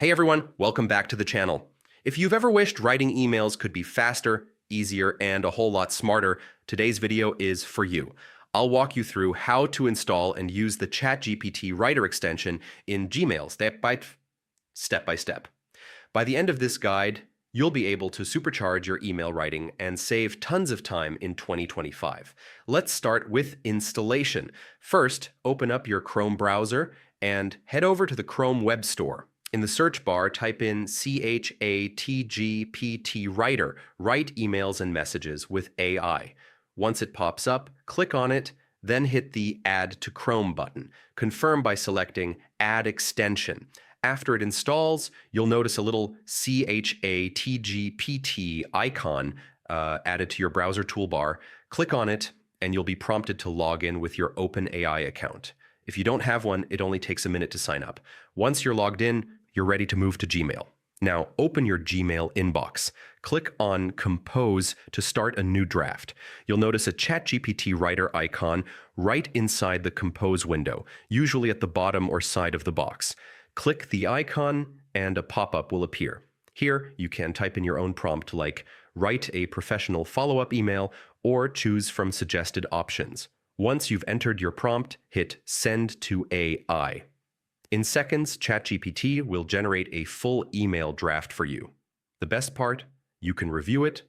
Hey everyone, welcome back to the channel. If you've ever wished writing emails could be faster, easier, and a whole lot smarter, today's video is for you. I'll walk you through how to install and use the ChatGPT Writer extension in Gmail step by step. By the end of this guide, you'll be able to supercharge your email writing and save tons of time in 2025. Let's start with installation. First, open up your Chrome browser and head over to the Chrome Web Store. In the search bar, type in ChatGPT Writer, write emails and messages with AI. Once it pops up, click on it, then hit the Add to Chrome button. Confirm by selecting Add Extension. After it installs, you'll notice a little ChatGPT icon added to your browser toolbar. Click on it, and you'll be prompted to log in with your OpenAI account. If you don't have one, it only takes a minute to sign up. Once you're logged in, you're ready to move to Gmail. Now, open your Gmail inbox. Click on Compose to start a new draft. You'll notice a ChatGPT Writer icon right inside the Compose window, usually at the bottom or side of the box. Click the icon and a pop-up will appear. Here, you can type in your own prompt like write a professional follow-up email or choose from suggested options. Once you've entered your prompt, hit Send to AI. In seconds, ChatGPT will generate a full email draft for you. The best part, you can review it,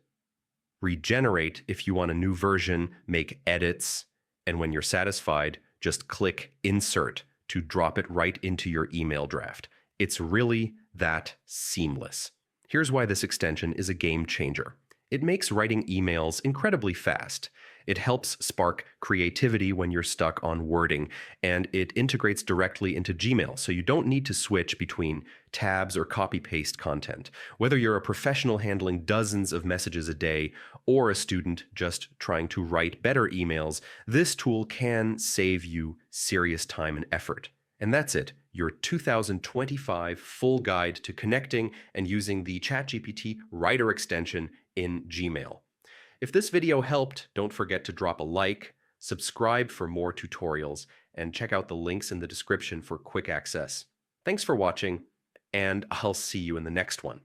regenerate if you want a new version, make edits, and when you're satisfied, just click Insert to drop it right into your email draft. It's really that seamless. Here's why this extension is a game changer. It makes writing emails incredibly fast. It helps spark creativity when you're stuck on wording, and it integrates directly into Gmail, so you don't need to switch between tabs or copy-paste content. Whether you're a professional handling dozens of messages a day or a student just trying to write better emails, this tool can save you serious time and effort. And that's it, your 2025 full guide to connecting and using the ChatGPT Writer extension in Gmail. If this video helped, don't forget to drop a like, subscribe for more tutorials, and check out the links in the description for quick access. Thanks for watching, and I'll see you in the next one.